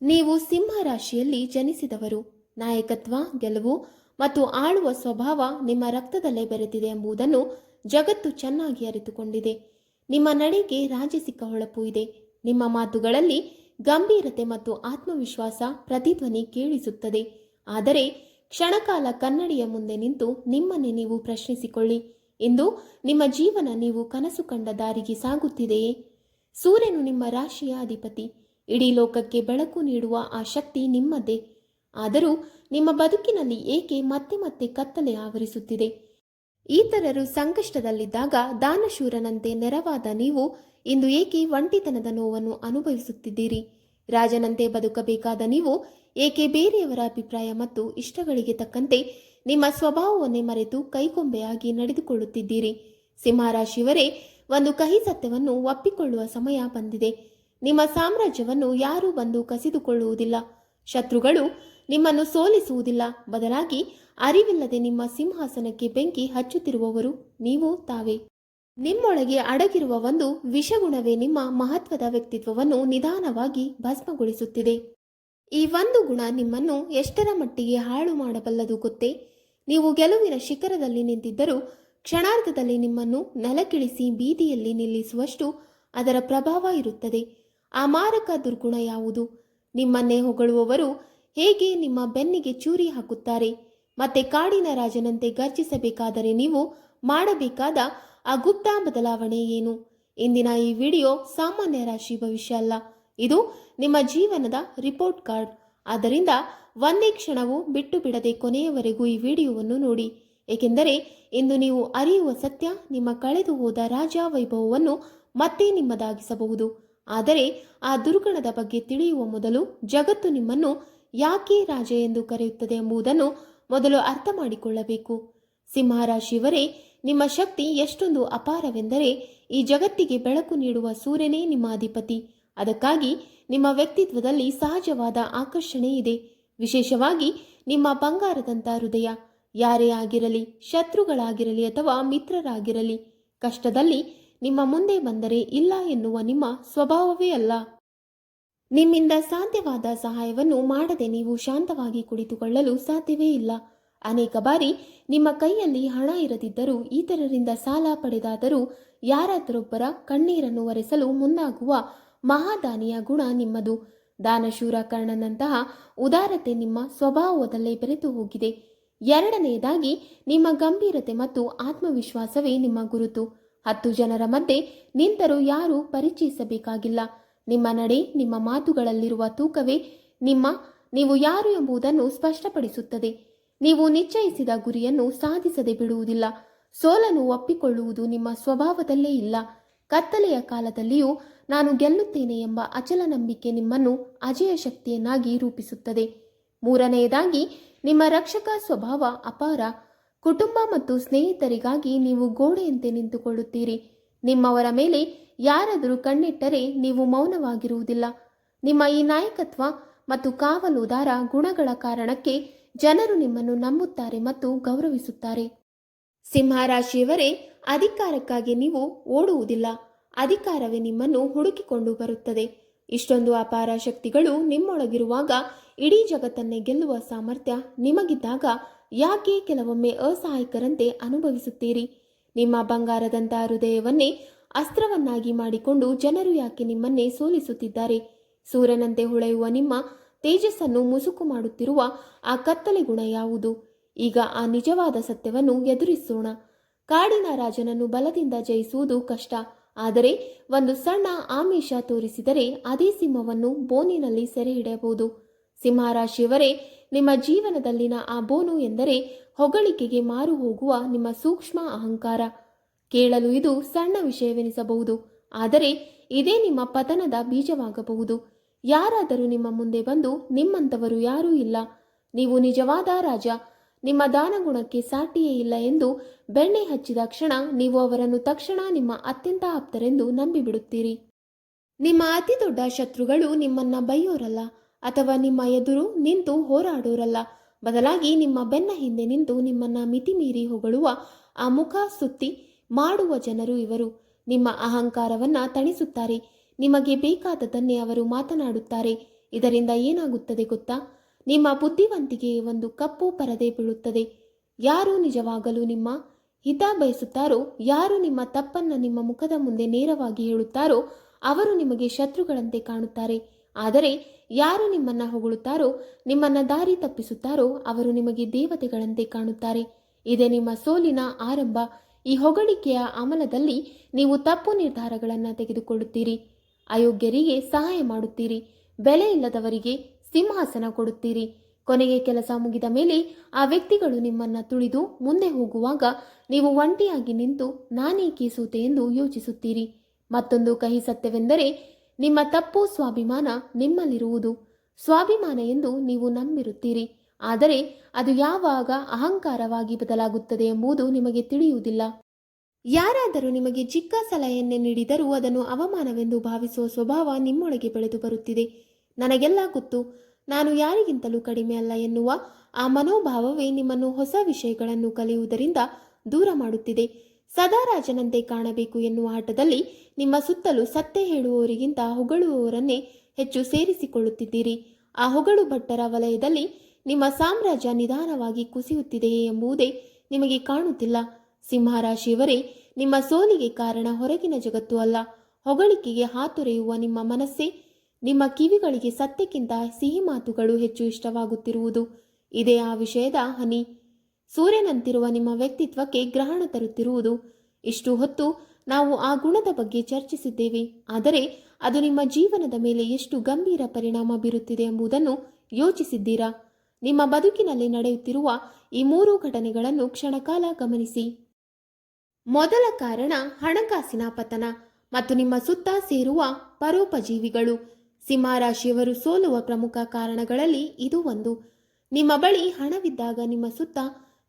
ನೀವು ಸಿಂಹ ರಾಶಿಯಲ್ಲಿ ಜನಿಸಿದವರು. ನಾಯಕತ್ವ, ಗೆಲುವು ಮತ್ತು ಆಳುವ ಸ್ವಭಾವ ನಿಮ್ಮ ರಕ್ತದಲ್ಲೇ ಬೆರೆತಿದೆ ಎಂಬುದನ್ನು ಜಗತ್ತು ಚೆನ್ನಾಗಿ ಅರಿತುಕೊಂಡಿದೆ. ನಿಮ್ಮ ನಡೆಗೆ ರಾಜಸಿಕ ಹೊಳಪು ಇದೆ. ನಿಮ್ಮ ಮಾತುಗಳಲ್ಲಿ ಗಂಭೀರತೆ ಮತ್ತು ಆತ್ಮವಿಶ್ವಾಸ ಪ್ರತಿಧ್ವನಿ ಕೇಳಿಸುತ್ತದೆ. ಆದರೆ ಕ್ಷಣಕಾಲ ಕನ್ನಡಿಯ ಮುಂದೆ ನಿಂತು ನಿಮ್ಮನ್ನೇ ನೀವು ಪ್ರಶ್ನಿಸಿಕೊಳ್ಳಿ. ಇಂದು ನಿಮ್ಮ ಜೀವನ ನೀವು ಕನಸು ಕಂಡ ದಾರಿಗೆ ಸಾಗುತ್ತಿದೆಯೇ? ಸೂರ್ಯನು ನಿಮ್ಮ ರಾಶಿಯ ಅಧಿಪತಿ. ಇಡೀ ಲೋಕಕ್ಕೆ ಬೆಳಕು ನೀಡುವ ಆ ಶಕ್ತಿ ನಿಮ್ಮದೇ. ಆದರೂ ನಿಮ್ಮ ಬದುಕಿನಲ್ಲಿ ಏಕೆ ಮತ್ತೆ ಮತ್ತೆ ಕತ್ತಲೆ ಆವರಿಸುತ್ತಿದೆ? ಇತರರು ಸಂಕಷ್ಟದಲ್ಲಿದ್ದಾಗ ದಾನಶೂರನಂತೆ ನೆರವಾದ ನೀವು ಇಂದು ಏಕೆ ಒಂಟಿತನದ ನೋವನ್ನು ಅನುಭವಿಸುತ್ತಿದ್ದೀರಿ? ರಾಜನಂತೆ ಬದುಕಬೇಕಾದ ನೀವು ಏಕೆ ಬೇರೆಯವರ ಅಭಿಪ್ರಾಯ ಮತ್ತು ಇಷ್ಟಗಳಿಗೆ ತಕ್ಕಂತೆ ನಿಮ್ಮ ಸ್ವಭಾವವನ್ನೇ ಮರೆತು ಕೈಗೊಂಬೆಯಾಗಿ ನಡೆದುಕೊಳ್ಳುತ್ತಿದ್ದೀರಿ? ಸಿಂಹರಾಶಿಯವರೇ, ಒಂದು ಕಹಿ ಸತ್ಯವನ್ನು ಒಪ್ಪಿಕೊಳ್ಳುವ ಸಮಯ ಬಂದಿದೆ. ನಿಮ್ಮ ಸಾಮ್ರಾಜ್ಯವನ್ನು ಯಾರೂ ಬಂದು ಕಸಿದುಕೊಳ್ಳುವುದಿಲ್ಲ. ಶತ್ರುಗಳು ನಿಮ್ಮನ್ನು ಸೋಲಿಸುವುದಿಲ್ಲ. ಬದಲಾಗಿ ಅರಿವಿಲ್ಲದೆ ನಿಮ್ಮ ಸಿಂಹಾಸನಕ್ಕೆ ಬೆಂಕಿ ಹಚ್ಚುತ್ತಿರುವವರು ನೀವು ತಾವೇ. ನಿಮ್ಮೊಳಗೆ ಅಡಗಿರುವ ಒಂದು ವಿಷಗುಣವೇ ನಿಮ್ಮ ಮಹತ್ವದ ವ್ಯಕ್ತಿತ್ವವನ್ನು ನಿಧಾನವಾಗಿ ಭಸ್ಮಗೊಳಿಸುತ್ತಿದೆ. ಈ ಒಂದು ಗುಣ ನಿಮ್ಮನ್ನು ಎಷ್ಟರ ಮಟ್ಟಿಗೆ ಹಾಳು ಮಾಡಬಲ್ಲದು ಗೊತ್ತೇ? ನೀವು ಗೆಲುವಿನ ಶಿಖರದಲ್ಲಿ ನಿಂತಿದ್ದರೂ ಕ್ಷಣಾರ್ಧದಲ್ಲಿ ನಿಮ್ಮನ್ನು ನೆಲಕ್ಕಿಳಿಸಿ ಬೀದಿಯಲ್ಲಿ ನಿಲ್ಲಿಸುವಷ್ಟು ಅದರ ಪ್ರಭಾವ ಇರುತ್ತದೆ. ಆ ಮಾರಕ ದುರ್ಗುಣ ಯಾವುದು? ನಿಮ್ಮನ್ನೇ ಹೊಗಳುವವರು ಹೇಗೆ ನಿಮ್ಮ ಬೆನ್ನಿಗೆ ಚೂರಿ ಹಾಕುತ್ತಾರೆ? ಮತ್ತೆ ಕಾಡಿನ ರಾಜನಂತೆ ಗರ್ಜಿಸಬೇಕಾದರೆ ನೀವು ಮಾಡಬೇಕಾದ ಆ ಗುಪ್ತ ಬದಲಾವಣೆ ಏನು? ಇಂದಿನ ಈ ವಿಡಿಯೋ ಸಾಮಾನ್ಯ ರಾಶಿ ಭವಿಷ್ಯ ಅಲ್ಲ, ಇದು ನಿಮ್ಮ ಜೀವನದ ರಿಪೋರ್ಟ್ ಕಾರ್ಡ್. ಆದ್ದರಿಂದ ಒಂದೇ ಕ್ಷಣವೂ ಬಿಟ್ಟು ಬಿಡದೆ ಕೊನೆಯವರೆಗೂ ಈ ವಿಡಿಯೋವನ್ನು ನೋಡಿ. ಏಕೆಂದರೆ ಇಂದು ನೀವು ಅರಿಯುವ ಸತ್ಯ ನಿಮ್ಮ ಕಳೆದು ಹೋದ ರಾಜ ವೈಭವವನ್ನು ಮತ್ತೆ ನಿಮ್ಮದಾಗಿಸಬಹುದು. ಆದರೆ ಆ ದುರ್ಗುಣದ ಬಗ್ಗೆ ತಿಳಿಯುವ ಮೊದಲು ಜಗತ್ತು ನಿಮ್ಮನ್ನು ಯಾಕೆ ರಾಜ ಎಂದು ಕರೆಯುತ್ತದೆ ಎಂಬುದನ್ನು ಮೊದಲು ಅರ್ಥ ಮಾಡಿಕೊಳ್ಳಬೇಕು. ಸಿಂಹರಾಶಿಯವರೇ, ನಿಮ್ಮ ಶಕ್ತಿ ಎಷ್ಟೊಂದು ಅಪಾರವೆಂದರೆ ಈ ಜಗತ್ತಿಗೆ ಬೆಳಕು ನೀಡುವ ಸೂರ್ಯನೇ ನಿಮ್ಮ ಅಧಿಪತಿ. ಅದಕ್ಕಾಗಿ ನಿಮ್ಮ ವ್ಯಕ್ತಿತ್ವದಲ್ಲಿ ಸಹಜವಾದ ಆಕರ್ಷಣೆ ಇದೆ. ವಿಶೇಷವಾಗಿ ನಿಮ್ಮ ಬಂಗಾರದಂಥ ಹೃದಯ. ಯಾರೇ ಆಗಿರಲಿ, ಶತ್ರುಗಳಾಗಿರಲಿ ಅಥವಾ ಮಿತ್ರರಾಗಿರಲಿ, ಕಷ್ಟದಲ್ಲಿ ನಿಮ್ಮ ಮುಂದೆ ಬಂದರೆ ಇಲ್ಲ ಎನ್ನುವ ನಿಮ್ಮ ಸ್ವಭಾವವೇ ಅಲ್ಲ. ನಿಮ್ಮಿಂದ ಸಾಧ್ಯವಾದ ಸಹಾಯವನ್ನು ಮಾಡದೆ ನೀವು ಶಾಂತವಾಗಿ ಕುಳಿತುಕೊಳ್ಳಲು ಸಾಧ್ಯವೇ ಇಲ್ಲ. ಅನೇಕ ಬಾರಿ ನಿಮ್ಮ ಕೈಯಲ್ಲಿ ಹಣ ಇರದಿದ್ದರೂ ಇತರರಿಂದ ಸಾಲ ಪಡೆದಾದರೂ ಯಾರಾದರೊಬ್ಬರ ಕಣ್ಣೀರನ್ನು ಒರೆಸಲು ಮುಂದಾಗುವ ಮಹಾದಾನಿಯ ಗುಣ ನಿಮ್ಮದು. ದಾನಶೂರ ಕರ್ಣನಂತಹ ಉದಾರತೆ ನಿಮ್ಮ ಸ್ವಭಾವದಲ್ಲೇ ಬೆರೆತು ಹೋಗಿದೆ. ಎರಡನೆಯದಾಗಿ ನಿಮ್ಮ ಗಂಭೀರತೆ ಮತ್ತು ಆತ್ಮವಿಶ್ವಾಸವೇ ನಿಮ್ಮ ಗುರುತು. 10 ಜನರ ಮಧ್ಯೆ ನಿಂತರೂ ಯಾರೂ ಪರಿಚಯಿಸಬೇಕಾಗಿಲ್ಲ. ನಿಮ್ಮ ನಡೆ, ನಿಮ್ಮ ಮಾತುಗಳಲ್ಲಿರುವ ತೂಕವೇ ನೀವು ಯಾರು ಎಂಬುದನ್ನು ಸ್ಪಷ್ಟಪಡಿಸುತ್ತದೆ. ನೀವು ನಿಶ್ಚಯಿಸಿದ ಗುರಿಯನ್ನು ಸಾಧಿಸದೆ ಬಿಡುವುದಿಲ್ಲ. ಸೋಲನ್ನು ಒಪ್ಪಿಕೊಳ್ಳುವುದು ನಿಮ್ಮ ಸ್ವಭಾವದಲ್ಲೇ ಇಲ್ಲ. ಕತ್ತಲೆಯ ಕಾಲದಲ್ಲಿಯೂ ನಾನು ಗೆಲ್ಲುತ್ತೇನೆ ಎಂಬ ಅಚಲ ನಂಬಿಕೆ ನಿಮ್ಮನ್ನು ಅಜೇಯ ಶಕ್ತಿಯನ್ನಾಗಿ ರೂಪಿಸುತ್ತದೆ. ಮೂರನೆಯದಾಗಿ ನಿಮ್ಮ ರಕ್ಷಕ ಸ್ವಭಾವ ಅಪಾರ. ಕುಟುಂಬ ಮತ್ತು ಸ್ನೇಹಿತರಿಗಾಗಿ ನೀವು ಗೋಡೆಯಂತೆ ನಿಂತುಕೊಳ್ಳುತ್ತೀರಿ. ನಿಮ್ಮವರ ಮೇಲೆ ಯಾರಾದರೂ ಕಣ್ಣಿಟ್ಟರೆ ನೀವು ಮೌನವಾಗಿರುವುದಿಲ್ಲ. ನಿಮ್ಮ ಈ ನಾಯಕತ್ವ ಮತ್ತು ಕಾವಲುದಾರ ಗುಣಗಳ ಕಾರಣಕ್ಕೆ ಜನರು ನಿಮ್ಮನ್ನು ನಂಬುತ್ತಾರೆ ಮತ್ತು ಗೌರವಿಸುತ್ತಾರೆ. ಸಿಂಹರಾಶಿಯವರೇ, ಅಧಿಕಾರಕ್ಕಾಗಿ ನೀವು ಓಡುವುದಿಲ್ಲ, ಅಧಿಕಾರವೇ ನಿಮ್ಮನ್ನು ಹುಡುಕಿಕೊಂಡು ಬರುತ್ತದೆ. ಇಷ್ಟೊಂದು ಅಪಾರ ಶಕ್ತಿಗಳು ನಿಮ್ಮೊಳಗಿರುವಾಗ, ಇಡೀ ಜಗತ್ತನ್ನೇ ಗೆಲ್ಲುವ ಸಾಮರ್ಥ್ಯ ನಿಮಗಿದ್ದಾಗ ಯಾಕೆ ಕೆಲವೊಮ್ಮೆ ಅಸಹಾಯಕರಂತೆ ಅನುಭವಿಸುತ್ತೀರಿ? ನಿಮ್ಮ ಬಂಗಾರದಂಥ ಹೃದಯವನ್ನೇ ಅಸ್ತ್ರವನ್ನಾಗಿ ಮಾಡಿಕೊಂಡು ಜನರು ಯಾಕೆ ನಿಮ್ಮನ್ನೇ ಸೋಲಿಸುತ್ತಿದ್ದಾರೆ? ಸೂರ್ಯನಂತೆ ಹೊಳೆಯುವ ನಿಮ್ಮ ತೇಜಸ್ಸನ್ನು ಮುಸುಕು ಮಾಡುತ್ತಿರುವ ಆ ಕತ್ತಲೆ ಗುಣ ಯಾವುದು? ಈಗ ಆ ನಿಜವಾದ ಸತ್ಯವನ್ನು ಎದುರಿಸೋಣ. ಕಾಡಿನ ರಾಜನನ್ನು ಬಲದಿಂದ ಜಯಿಸುವುದು ಕಷ್ಟ. ಆದರೆ ಒಂದು ಸಣ್ಣ ಆಮಿಷ ತೋರಿಸಿದರೆ ಅದೇ ಸಿಂಹವನ್ನು ಬೋನಿನಲ್ಲಿ ಸೆರೆ ಹಿಡಿಯಬಹುದು. ಸಿಂಹರಾಶಿಯವರೇ, ನಿಮ್ಮ ಜೀವನದಲ್ಲಿನ ಆ ಬೋನು ಎಂದರೆ ಹೊಗಳಿಕೆಗೆ ಮಾರು ಹೋಗುವ ನಿಮ್ಮ ಸೂಕ್ಷ್ಮ ಅಹಂಕಾರ. ಕೇಳಲು ಇದು ಸಣ್ಣ ವಿಷಯವೆನಿಸಬಹುದು, ಆದರೆ ಇದೇ ನಿಮ್ಮ ಪತನದ ಬೀಜವಾಗಬಹುದು. ಯಾರಾದರೂ ನಿಮ್ಮ ಮುಂದೆ ಬಂದು ನಿಮ್ಮಂಥವರು ಯಾರೂ ಇಲ್ಲ, ನೀವು ನಿಜವಾದ ರಾಜ, ನಿಮ್ಮ ದಾನಗುಣಕ್ಕೆ ಸಾಟಿಯೇ ಇಲ್ಲ ಎಂದು ಬೆಣ್ಣೆ ಹಚ್ಚಿದ ಕ್ಷಣ ನೀವು ಅವರನ್ನು ತಕ್ಷಣ ನಿಮ್ಮ ಅತ್ಯಂತ ಆಪ್ತರೆಂದು ನಂಬಿಬಿಡುತ್ತೀರಿ. ನಿಮ್ಮ ಅತಿ ದೊಡ್ಡ ಶತ್ರುಗಳು ನಿಮ್ಮನ್ನ ಬೈಯೋರಲ್ಲ ಅಥವಾ ನಿಮ್ಮ ಎದುರು ನಿಂತು ಹೋರಾಡೋರಲ್ಲ. ಬದಲಾಗಿ ನಿಮ್ಮ ಬೆನ್ನ ಹಿಂದೆ ನಿಂತು ನಿಮ್ಮನ್ನ ಮಿತಿಮೀರಿ ಹೊಗಳುವ ಆ ಮುಖ ಸುತ್ತಿ ಮಾಡುವ ಜನರು ಇವರು. ನಿಮ್ಮ ಅಹಂಕಾರವನ್ನ ತಣಿಸುತ್ತಾರೆ. ನಿಮಗೆ ಬೇಕಾದದನ್ನೇ ಅವರು ಮಾತನಾಡುತ್ತಾರೆ. ಇದರಿಂದ ಏನಾಗುತ್ತದೆ ಗೊತ್ತಾ? ನಿಮ್ಮ ಬುದ್ಧಿವಂತಿಕೆ ಒಂದು ಕಪ್ಪು ಪರದೆ ಬೀಳುತ್ತದೆ. ಯಾರು ನಿಜವಾಗಲೂ ನಿಮ್ಮ ಹಿತ ಬಯಸುತ್ತಾರೋ, ಯಾರು ನಿಮ್ಮ ತಪ್ಪನ್ನು ನಿಮ್ಮ ಮುಖದ ಮುಂದೆ ನೇರವಾಗಿ ಹೇಳುತ್ತಾರೋ ಅವರು ನಿಮಗೆ ಶತ್ರುಗಳಂತೆ ಕಾಣುತ್ತಾರೆ. ಆದರೆ ಯಾರು ನಿಮ್ಮನ್ನ ಹೊಗಳುತ್ತಾರೋ, ನಿಮ್ಮನ್ನ ದಾರಿ ತಪ್ಪಿಸುತ್ತಾರೋ ಅವರು ನಿಮಗೆ ದೇವತೆಗಳಂತೆ ಕಾಣುತ್ತಾರೆ. ಇದೇ ನಿಮ್ಮ ಸೋಲಿನ ಆರಂಭ. ಈ ಹೊಗಳಿಕೆಯ ಅಮಲದಲ್ಲಿ ನೀವು ತಪ್ಪು ನಿರ್ಧಾರಗಳನ್ನು ತೆಗೆದುಕೊಳ್ಳುತ್ತೀರಿ. ಅಯೋಗ್ಯರಿಗೆ ಸಹಾಯ ಮಾಡುತ್ತೀರಿ. ಬೆಲೆ ಇಲ್ಲದವರಿಗೆ ಸಿಂಹಾಸನ ಕೊಡುತ್ತೀರಿ. ಕೊನೆಗೆ ಕೆಲಸ ಮುಗಿದ ಮೇಲೆ ಆ ವ್ಯಕ್ತಿಗಳು ನಿಮ್ಮನ್ನ ತುಳಿದು ಮುಂದೆ ಹೋಗುವಾಗ ನೀವು ಒಂಟಿಯಾಗಿ ನಿಂತು ನಾನೇಕೆ ಸೋತೆ ಎಂದು ಯೋಚಿಸುತ್ತೀರಿ. ಮತ್ತೊಂದು ಕಹಿ ಸತ್ಯವೆಂದರೆ, ನಿಮ್ಮ ತಪ್ಪು ಸ್ವಾಭಿಮಾನ ನಿಮ್ಮಲ್ಲಿರುವುದು. ಸ್ವಾಭಿಮಾನ ಎಂದು ನೀವು ನಂಬಿರುತ್ತೀರಿ. ಆದರೆ ಅದು ಯಾವಾಗ ಅಹಂಕಾರವಾಗಿ ಬದಲಾಗುತ್ತದೆ ಎಂಬುದು ನಿಮಗೆ ತಿಳಿಯುವುದಿಲ್ಲ. ಯಾರಾದರೂ ನಿಮಗೆ ಚಿಕ್ಕ ಸಲಹೆಯನ್ನೇ ನೀಡಿದರೂ ಅದನ್ನು ಅವಮಾನವೆಂದು ಭಾವಿಸುವ ಸ್ವಭಾವ ನಿಮ್ಮೊಳಗೆ ಬೆಳೆದು ಬರುತ್ತಿದೆ. ನನಗೆಲ್ಲ ಗೊತ್ತು, ನಾನು ಯಾರಿಗಿಂತಲೂ ಕಡಿಮೆ ಅಲ್ಲ ಎನ್ನುವ ಆ ಮನೋಭಾವವೇ ನಿಮ್ಮನ್ನು ಹೊಸ ವಿಷಯಗಳನ್ನು ಕಲಿಯುವುದರಿಂದ ದೂರ ಮಾಡುತ್ತಿದೆ. ಸದಾ ರಾಜನಂತೆ ಕಾಣಬೇಕು ಎನ್ನುವ ಆಟದಲ್ಲಿ ನಿಮ್ಮ ಸುತ್ತಲೂ ಸತ್ಯ ಹೇಳುವವರಿಗಿಂತ ಹೊಗಳುವವರನ್ನೇ ಹೆಚ್ಚು ಸೇರಿಸಿಕೊಳ್ಳುತ್ತಿದ್ದೀರಿ. ಆ ಹೊಗಳು ಭಟ್ಟರ ವಲಯದಲ್ಲಿ ನಿಮ್ಮ ಸಾಮ್ರಾಜ್ಯ ನಿಧಾನವಾಗಿ ಕುಸಿಯುತ್ತಿದೆಯೇ ಎಂಬುದೇ ನಿಮಗೆ ಕಾಣುತ್ತಿಲ್ಲ. ಸಿಂಹರಾಶಿಯವರೇ, ನಿಮ್ಮ ಸೋಲಿಗೆ ಕಾರಣ ಹೊರಗಿನ ಜಗತ್ತು ಅಲ್ಲ, ಹೊಗಳಿಕೆಗೆ ಹಾತೊರೆಯುವ ನಿಮ್ಮ ಮನಸ್ಸೇ. ನಿಮ್ಮ ಕಿವಿಗಳಿಗೆ ಸತ್ಯಕ್ಕಿಂತ ಸಿಹಿ ಮಾತುಗಳು ಹೆಚ್ಚು ಇಷ್ಟವಾಗುತ್ತಿರುವುದು ಇದೇ ಆ ವಿಷಯದ ಹನಿ. ಸೂರ್ಯನಂತಿರುವ ನಿಮ್ಮ ವ್ಯಕ್ತಿತ್ವಕ್ಕೆ ಗ್ರಹಣ ತರುತ್ತಿರುವುದು. ಇಷ್ಟು ಹೊತ್ತು ನಾವು ಆ ಗುಣದ ಬಗ್ಗೆ ಚರ್ಚಿಸಿದ್ದೇವೆ, ಆದರೆ ಅದು ನಿಮ್ಮ ಜೀವನದ ಮೇಲೆ ಎಷ್ಟು ಗಂಭೀರ ಪರಿಣಾಮ ಬೀರುತ್ತಿದೆ ಎಂಬುದನ್ನು ಯೋಚಿಸಿದ್ದೀರಾ? ನಿಮ್ಮ ಬದುಕಿನಲ್ಲಿ ನಡೆಯುತ್ತಿರುವ ಈ 3 ಘಟನೆಗಳನ್ನು ಕ್ಷಣಕಾಲ ಗಮನಿಸಿ. ಮೊದಲ ಕಾರಣ ಹಣಕಾಸಿನ ಪತನ ಮತ್ತು ನಿಮ್ಮ ಸುತ್ತ ಸೇರುವ ಪರೋಪಜೀವಿಗಳು. ಸಿಂಹರಾಶಿಯವರು ಸೋಲುವ ಪ್ರಮುಖ ಕಾರಣಗಳಲ್ಲಿ ಇದು ಒಂದು. ನಿಮ್ಮ ಬಳಿ ಹಣವಿದ್ದಾಗ ನಿಮ್ಮ ಸುತ್ತ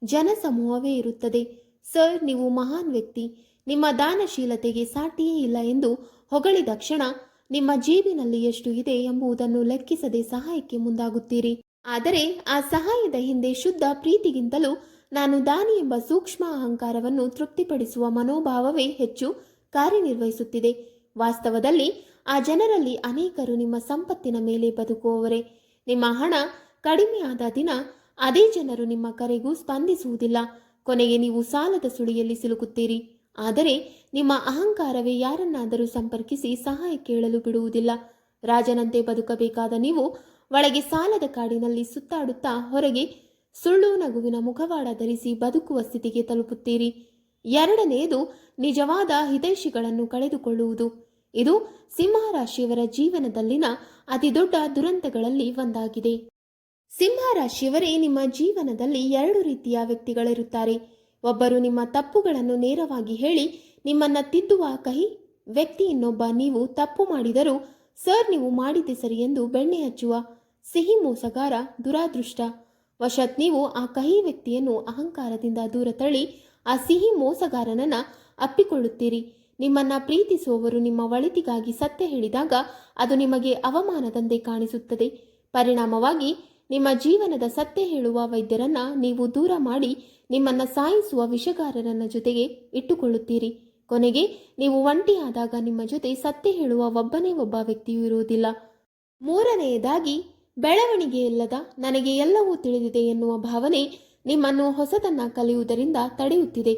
ಜನಸಮೂಹವೇ ಇರುತ್ತದೆ. ಸರ್, ನೀವು ಮಹಾನ್ ವ್ಯಕ್ತಿ, ನಿಮ್ಮ ದಾನಶೀಲತೆಗೆ ಸಾಟಿಯೇ ಇಲ್ಲ ಎಂದು ಹೊಗಳಿದ ಕ್ಷಣ ನಿಮ್ಮ ಜೇಬಿನಲ್ಲಿ ಎಷ್ಟು ಇದೆ ಎಂಬುದನ್ನು ಲೆಕ್ಕಿಸದೆ ಸಹಾಯಕ್ಕೆ ಮುಂದಾಗುತ್ತೀರಿ. ಆದರೆ ಆ ಸಹಾಯದ ಹಿಂದೆ ಶುದ್ಧ ಪ್ರೀತಿಗಿಂತಲೂ ನಾನು ದಾನಿ ಎಂಬ ಸೂಕ್ಷ್ಮ ಅಹಂಕಾರವನ್ನು ತೃಪ್ತಿಪಡಿಸುವ ಮನೋಭಾವವೇ ಹೆಚ್ಚು ಕಾರ್ಯನಿರ್ವಹಿಸುತ್ತಿದೆ. ವಾಸ್ತವದಲ್ಲಿ ಆ ಜನರಲ್ಲಿ ಅನೇಕರು ನಿಮ್ಮ ಸಂಪತ್ತಿನ ಮೇಲೆ ಬದುಕುವವರೇ. ನಿಮ್ಮ ಹಣ ಕಡಿಮೆಯಾದ ದಿನ ಅದೇ ಜನರು ನಿಮ್ಮ ಕರೆಗೂ ಸ್ಪಂದಿಸುವುದಿಲ್ಲ. ಕೊನೆಗೆ ನೀವು ಸಾಲದ ಸುಳಿಯಲ್ಲಿ ಸಿಲುಕುತ್ತೀರಿ. ಆದರೆ ನಿಮ್ಮ ಅಹಂಕಾರವೇ ಯಾರನ್ನಾದರೂ ಸಂಪರ್ಕಿಸಿ ಸಹಾಯ ಕೇಳಲು ಬಿಡುವುದಿಲ್ಲ. ರಾಜನಂತೆ ಬದುಕಬೇಕಾದ ನೀವು ಒಳಗೆ ಸಾಲದ ಕಾಡಿನಲ್ಲಿ ಸುತ್ತಾಡುತ್ತಾ ಹೊರಗೆ ಸುಳ್ಳು ನಗುವಿನ ಮುಖವಾಡ ಧರಿಸಿ ಬದುಕುವ ಸ್ಥಿತಿಗೆ ತಲುಪುತ್ತೀರಿ. ಎರಡನೆಯದು ನಿಜವಾದ ಹಿತೈಷಿಗಳನ್ನು ಕಳೆದುಕೊಳ್ಳುವುದು. ಇದು ಸಿಂಹರಾಶಿಯವರ ಜೀವನದಲ್ಲಿನ ಅತಿ ದೊಡ್ಡ ದುರಂತಗಳಲ್ಲಿ ಒಂದಾಗಿದೆ. ಸಿಂಹರಾಶಿಯವರೇ, ನಿಮ್ಮ ಜೀವನದಲ್ಲಿ 2 ರೀತಿಯ ವ್ಯಕ್ತಿಗಳಿರುತ್ತಾರೆ. ಒಬ್ಬರು ನಿಮ್ಮ ತಪ್ಪುಗಳನ್ನು ನೇರವಾಗಿ ಹೇಳಿ ನಿಮ್ಮನ್ನ ತಿದ್ದುವ ಕಹಿ ವ್ಯಕ್ತಿ. ಇನ್ನೊಬ್ಬ ನೀವು ತಪ್ಪು ಮಾಡಿದರೂ ಸರ್ ನೀವು ಮಾಡಿದ್ದೆ ಸರಿ ಎಂದು ಬೆಣ್ಣೆ ಹಚ್ಚುವ ಸಿಹಿ ಮೋಸಗಾರ. ದುರಾದೃಷ್ಟ ವಶತ್ ನೀವು ಆ ಕಹಿ ವ್ಯಕ್ತಿಯನ್ನು ಅಹಂಕಾರದಿಂದ ದೂರ ತಳ್ಳಿ ಆ ಸಿಹಿ ಮೋಸಗಾರನನ್ನ ಅಪ್ಪಿಕೊಳ್ಳುತ್ತೀರಿ. ನಿಮ್ಮನ್ನ ಪ್ರೀತಿಸುವವರು ನಿಮ್ಮ ಒಳಿತಿಗಾಗಿ ಸತ್ಯ ಹೇಳಿದಾಗ ಅದು ನಿಮಗೆ ಅವಮಾನದಂತೆ ಕಾಣಿಸುತ್ತದೆ. ಪರಿಣಾಮವಾಗಿ ನಿಮ್ಮ ಜೀವನದ ಸತ್ಯ ಹೇಳುವ ವೈದ್ಯರನ್ನ ನೀವು ದೂರ ಮಾಡಿ ನಿಮ್ಮನ್ನ ಸಾಯಿಸುವ ವಿಷಗಾರರನ್ನ ಜೊತೆಗೆ ಇಟ್ಟುಕೊಳ್ಳುತ್ತೀರಿ. ಕೊನೆಗೆ ನೀವು ಒಂಟಿಯಾದಾಗ ನಿಮ್ಮ ಜೊತೆ ಸತ್ಯ ಹೇಳುವ ಒಬ್ಬನೇ ಒಬ್ಬ ವ್ಯಕ್ತಿಯೂ ಇರುವುದಿಲ್ಲ. ಮೂರನೆಯದಾಗಿ, ಬೆಳವಣಿಗೆ ಇಲ್ಲದ ನನಗೆ ಎಲ್ಲವೂ ತಿಳಿದಿದೆ ಎನ್ನುವ ಭಾವನೆ ನಿಮ್ಮನ್ನು ಹೊಸದನ್ನ ಕಲಿಯುವುದರಿಂದ ತಡೆಯುತ್ತಿದೆ.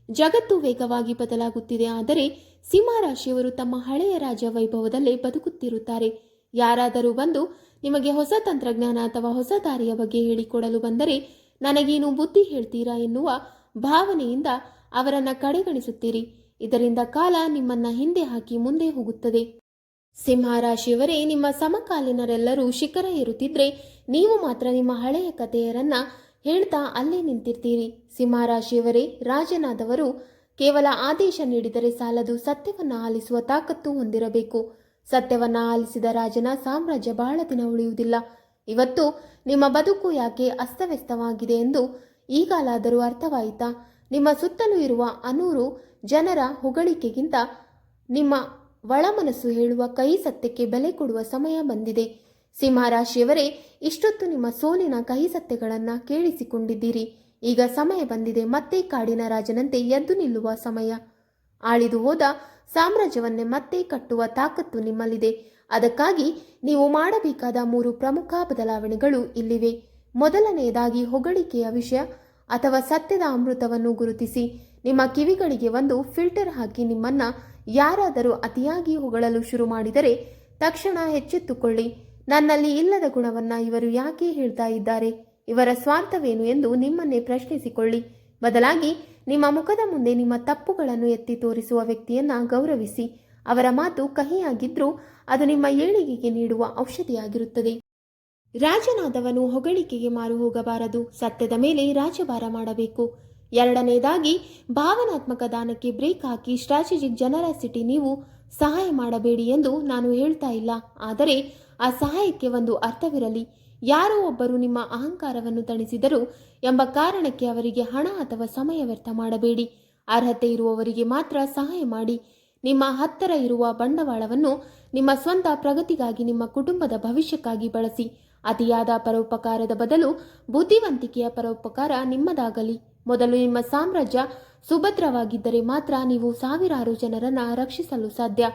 ಜಗತ್ತು ವೇಗವಾಗಿ ಬದಲಾಗುತ್ತಿದೆ, ಆದರೆ ಸಿಂಹರಾಶಿಯವರು ತಮ್ಮ ಹಳೆಯ ರಾಜ್ಯ ವೈಭವದಲ್ಲೇ ಬದುಕುತ್ತಿರುತ್ತಾರೆ. ಯಾರಾದರೂ ಬಂದು ನಿಮಗೆ ಹೊಸ ತಂತ್ರಜ್ಞಾನ ಅಥವಾ ಹೊಸ ದಾರಿಯ ಬಗ್ಗೆ ಹೇಳಿಕೊಡಲು ಬಂದರೆ ನನಗೇನು ಬುದ್ಧಿ ಹೇಳ್ತೀರಾ ಎನ್ನುವ ಭಾವನೆಯಿಂದ ಅವರನ್ನ ಕಡೆಗಣಿಸುತ್ತೀರಿ. ಇದರಿಂದ ಕಾಲ ನಿಮ್ಮನ್ನ ಹಿಂದೆ ಹಾಕಿ ಮುಂದೆ ಹೋಗುತ್ತದೆ. ಸಿಂಹರಾಶಿಯವರೇ, ನಿಮ್ಮ ಸಮಕಾಲೀನರೆಲ್ಲರೂ ಶಿಖರ ಏರುತ್ತಿದ್ರೆ ನೀವು ಮಾತ್ರ ನಿಮ್ಮ ಹಳೆಯ ಕಥೆಯರನ್ನ ಹೇಳ್ತಾ ಅಲ್ಲೇ ನಿಂತಿರ್ತೀರಿ. ಸಿಂಹರಾಶಿಯವರೇ, ರಾಜನಾದವರು ಕೇವಲ ಆದೇಶ ನೀಡಿದರೆ ಸಾಲದು, ಸತ್ಯವನ್ನು ಆಲಿಸುವ ತಾಕತ್ತು ಹೊಂದಿರಬೇಕು. ಸತ್ಯವನ್ನ ಆಲಿಸಿದ ರಾಜನ ಸಾಮ್ರಾಜ್ಯ ಬಹಳ ದಿನ ಉಳಿಯುವುದಿಲ್ಲ. ಇವತ್ತು ನಿಮ್ಮ ಬದುಕು ಯಾಕೆ ಅಸ್ತವ್ಯಸ್ತವಾಗಿದೆ ಎಂದು ಈಗಲಾದರೂ ಅರ್ಥವಾಯಿತಾ? ನಿಮ್ಮ ಸುತ್ತಲೂ ಇರುವ 100 ಜನರ ಹೊಗಳಿಕೆಗಿಂತ ನಿಮ್ಮ ಒಳಮನಸ್ಸು ಹೇಳುವ ಕಹಿ ಸತ್ಯಕ್ಕೆ ಬೆಲೆ ಕೊಡುವ ಸಮಯ ಬಂದಿದೆ. ಸಿಂಹರಾಶಿಯವರೇ, ಇಷ್ಟೊತ್ತು ನಿಮ್ಮ ಸೋಲಿನ ಕಹಿ ಸತ್ಯಗಳನ್ನು ಕೇಳಿಸಿಕೊಂಡಿದ್ದೀರಿ. ಈಗ ಸಮಯ ಬಂದಿದೆ ಮತ್ತೆ ಕಾಡಿನ ರಾಜನಂತೆ ಎದ್ದು ನಿಲ್ಲುವ ಸಮಯ. ಆಳಿದು ಹೋದ ಸಾಮ್ರಾಜ್ಯವನ್ನೇ ಮತ್ತೆ ಕಟ್ಟುವ ತಾಕತ್ತು ನಿಮ್ಮಲ್ಲಿದೆ. ಅದಕ್ಕಾಗಿ ನೀವು ಮಾಡಬೇಕಾದ 3 ಪ್ರಮುಖ ಬದಲಾವಣೆಗಳು ಇಲ್ಲಿವೆ. ಮೊದಲನೆಯದಾಗಿ ಹೊಗಳಿಕೆಯ ವಿಷಯ ಅಥವಾ ಸತ್ಯದ ಅಮೃತವನ್ನು ಗುರುತಿಸಿ. ನಿಮ್ಮ ಕಿವಿಗಳಿಗೆ ಒಂದು ಫಿಲ್ಟರ್ ಹಾಕಿ ನಿಮ್ಮನ್ನ ಯಾರಾದರೂ ಅತಿಯಾಗಿ ಹೊಗಳಲು ಶುರು ಮಾಡಿದರೆ ತಕ್ಷಣ ಎಚ್ಚೆತ್ತುಕೊಳ್ಳಿ. ನನ್ನಲ್ಲಿ ಇಲ್ಲದ ಗುಣವನ್ನ ಇವರು ಯಾಕೆ ಹೇಳ್ತಾ ಇದ್ದಾರೆ, ಇವರ ಸ್ವಾರ್ಥವೇನು ಎಂದು ನಿಮ್ಮನ್ನೇ ಪ್ರಶ್ನಿಸಿಕೊಳ್ಳಿ. ಬದಲಾಗಿ ನಿಮ್ಮ ಮುಖದ ಮುಂದೆ ನಿಮ್ಮ ತಪ್ಪುಗಳನ್ನು ಎತ್ತಿ ತೋರಿಸುವ ವ್ಯಕ್ತಿಯನ್ನ ಗೌರವಿಸಿ. ಅವರ ಮಾತು ಕಹಿಯಾಗಿದ್ರೂ ಅದು ನಿಮ್ಮ ಏಳಿಗೆಗೆ ನೀಡುವ ಔಷಧಿಯಾಗಿರುತ್ತದೆ. ರಾಜನಾದವನು ಹೊಗಳಿಕೆಗೆ ಮಾರು ಹೋಗಬಾರದು, ಸತ್ಯದ ಮೇಲೆ ರಾಜಭಾರ ಮಾಡಬೇಕು. ಎರಡನೇದಾಗಿ ಭಾವನಾತ್ಮಕ ದಾನಕ್ಕೆ ಬ್ರೇಕ್ ಹಾಕಿ. ಸ್ಟ್ರಾಟಜಿಕ್ ಜನರಾಸಿಟಿ ನೀವು ಸಹಾಯ ಮಾಡಬೇಡಿ ಎಂದು ನಾನು ಹೇಳ್ತಾ ಇಲ್ಲ, ಆದರೆ ಆ ಸಹಾಯಕ್ಕೆ ಒಂದು ಅರ್ಥವಿರಲಿ. ಯಾರೋ ಒಬ್ಬರು ನಿಮ್ಮ ಅಹಂಕಾರವನ್ನು ತಣಿಸಿದರು ಎಂಬ ಕಾರಣಕ್ಕೆ ಅವರಿಗೆ ಹಣ ಅಥವಾ ಸಮಯ ವ್ಯರ್ಥ ಮಾಡಬೇಡಿ. ಅರ್ಹತೆ ಇರುವವರಿಗೆ ಮಾತ್ರ ಸಹಾಯ ಮಾಡಿ. ನಿಮ್ಮ ಹತ್ತಿರ ಇರುವ ಬಂಡವಾಳವನ್ನು ನಿಮ್ಮ ಸ್ವಂತ ಪ್ರಗತಿಗಾಗಿ, ನಿಮ್ಮ ಕುಟುಂಬದ ಭವಿಷ್ಯಕ್ಕಾಗಿ ಬಳಸಿ. ಅತಿಯಾದ ಪರೋಪಕಾರದ ಬದಲು ಬುದ್ಧಿವಂತಿಕೆಯ ಪರೋಪಕಾರ ನಿಮ್ಮದಾಗಲಿ. ಮೊದಲು ನಿಮ್ಮ ಸಾಮ್ರಾಜ್ಯ ಸುಭದ್ರವಾಗಿದ್ದರೆ ಮಾತ್ರ ನೀವು ಸಾವಿರಾರು ಜನರನ್ನ ರಕ್ಷಿಸಲು ಸಾಧ್ಯ.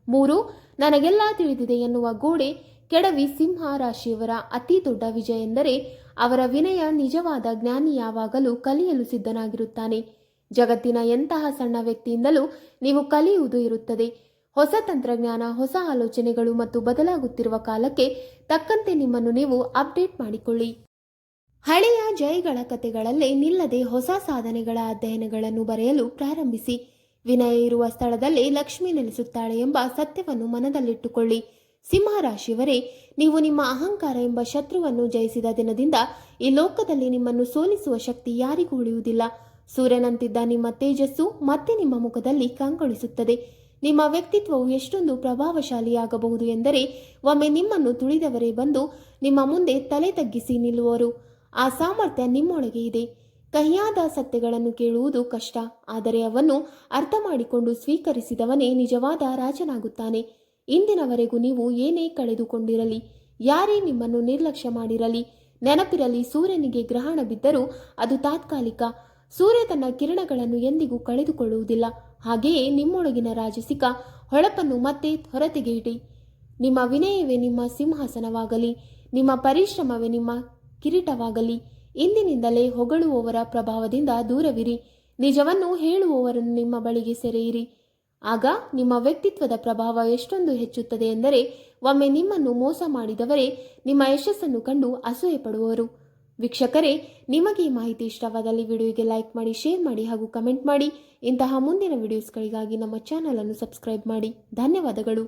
3. ನನಗೆಲ್ಲ ತಿಳಿದಿದೆ ಎನ್ನುವ ಗೋಡೆ ಕೆಡವಿ. ಸಿಂಹ ರಾಶಿಯವರ ಅತಿ ದೊಡ್ಡ ವಿಜಯ ಎಂದರೆ ಅವರ ವಿನಯ. ನಿಜವಾದ ಜ್ಞಾನಿ ಯಾವಾಗಲೂ ಕಲಿಯಲು ಸಿದ್ಧನಾಗಿರುತ್ತಾನೆ. ಜಗತ್ತಿನ ಎಂತಹ ಸಣ್ಣ ವ್ಯಕ್ತಿಯಿಂದಲೂ ನೀವು ಕಲಿಯುವುದು ಇರುತ್ತದೆ. ಹೊಸ ತಂತ್ರಜ್ಞಾನ, ಹೊಸ ಆಲೋಚನೆಗಳು ಮತ್ತು ಬದಲಾಗುತ್ತಿರುವ ಕಾಲಕ್ಕೆ ತಕ್ಕಂತೆ ನಿಮ್ಮನ್ನು ನೀವು ಅಪ್ಡೇಟ್ ಮಾಡಿಕೊಳ್ಳಿ. ಹಳೆಯ ಜಯಗಳ ಕಥೆಗಳಲ್ಲೇ ನಿಲ್ಲದೆ ಹೊಸ ಸಾಧನೆಗಳ ಅಧ್ಯಯನಗಳನ್ನು ಬರೆಯಲು ಪ್ರಾರಂಭಿಸಿ. ವಿನಯ ಇರುವ ಸ್ಥಳದಲ್ಲೇ ಲಕ್ಷ್ಮಿ ನೆಲೆಸುತ್ತಾಳೆ ಎಂಬ ಸತ್ಯವನ್ನು ಮನದಲ್ಲಿಟ್ಟುಕೊಳ್ಳಿ. ಸಿಂಹ ರಾಶಿಯವರೇ, ನೀವು ನಿಮ್ಮ ಅಹಂಕಾರ ಎಂಬ ಶತ್ರುವನ್ನು ಜಯಿಸಿದ ದಿನದಿಂದ ಈ ಲೋಕದಲ್ಲಿ ನಿಮ್ಮನ್ನು ಸೋಲಿಸುವ ಶಕ್ತಿ ಯಾರಿಗೂ ಉಳಿಯುವುದಿಲ್ಲ. ಸೂರ್ಯನಂತಿದ್ದ ನಿಮ್ಮ ತೇಜಸ್ಸು ಮತ್ತೆ ನಿಮ್ಮ ಮುಖದಲ್ಲಿ ಕಂಗೊಳಿಸುತ್ತದೆ. ನಿಮ್ಮ ವ್ಯಕ್ತಿತ್ವವು ಎಷ್ಟೊಂದು ಪ್ರಭಾವಶಾಲಿಯಾಗಬಹುದು ಎಂದರೆ ಒಮ್ಮೆ ನಿಮ್ಮನ್ನು ತುಳಿದವರೇ ಬಂದು ನಿಮ್ಮ ಮುಂದೆ ತಲೆ ತಗ್ಗಿಸಿ ನಿಲ್ಲುವರು. ಆ ಸಾಮರ್ಥ್ಯ ನಿಮ್ಮೊಳಗೆ ಇದೆ. ಕಹಿಯಾದ ಸತ್ಯಗಳನ್ನು ಕೇಳುವುದು ಕಷ್ಟ, ಆದರೆ ಅವನ್ನು ಅರ್ಥ ಮಾಡಿಕೊಂಡು ಸ್ವೀಕರಿಸಿದವನೇ ನಿಜವಾದ ರಾಜನಾಗುತ್ತಾನೆ. ಇಂದಿನವರೆಗೂ ನೀವು ಏನೇ ಕಳೆದುಕೊಂಡಿರಲಿ, ಯಾರೇ ನಿಮ್ಮನ್ನು ನಿರ್ಲಕ್ಷ್ಯ ಮಾಡಿರಲಿ, ನೆನಪಿರಲಿ, ಸೂರ್ಯನಿಗೆ ಗ್ರಹಣ ಬಿದ್ದರೂ ಅದು ತಾತ್ಕಾಲಿಕ. ಸೂರ್ಯ ತನ್ನ ಕಿರಣಗಳನ್ನು ಎಂದಿಗೂ ಕಳೆದುಕೊಳ್ಳುವುದಿಲ್ಲ. ಹಾಗೆಯೇ ನಿಮ್ಮೊಳಗಿನ ರಾಜಸಿಕ ಹೊಳಪನ್ನು ಮತ್ತೆ ಹೊರತೆಗೆಯಿರಿ. ನಿಮ್ಮ ವಿನಯವೇ ನಿಮ್ಮ ಸಿಂಹಾಸನವಾಗಲಿ, ನಿಮ್ಮ ಪರಿಶ್ರಮವೇ ನಿಮ್ಮ ಕಿರೀಟವಾಗಲಿ. ಇಂದಿನಿಂದಲೇ ಹೊಗಳುವವರ ಪ್ರಭಾವದಿಂದ ದೂರವಿರಿ. ನಿಜವನ್ನು ಹೇಳುವವರನ್ನು ನಿಮ್ಮ ಬಳಿಗೆ ಸೆರೆಯಿರಿ. ಆಗ ನಿಮ್ಮ ವ್ಯಕ್ತಿತ್ವದ ಪ್ರಭಾವ ಎಷ್ಟೊಂದು ಹೆಚ್ಚುತ್ತದೆ ಎಂದರೆ ಒಮ್ಮೆ ನಿಮ್ಮನ್ನು ಮೋಸ ಮಾಡಿದವರೇ ನಿಮ್ಮ ಯಶಸ್ಸನ್ನು ಕಂಡು ಅಸೂಯೆ ಪಡುವವರು. ವೀಕ್ಷಕರೇ, ನಿಮಗೆ ಈ ಮಾಹಿತಿ ಇಷ್ಟವಾದಲ್ಲಿ ವಿಡಿಯೋಗೆ ಲೈಕ್ ಮಾಡಿ, ಶೇರ್ ಮಾಡಿ ಹಾಗೂ ಕಮೆಂಟ್ ಮಾಡಿ. ಇಂತಹ ಮುಂದಿನ ವಿಡಿಯೋಸ್ಗಳಿಗಾಗಿ ನಮ್ಮ ಚಾನಲ್ ಅನ್ನು ಸಬ್ಸ್ಕ್ರೈಬ್ ಮಾಡಿ. ಧನ್ಯವಾದಗಳು.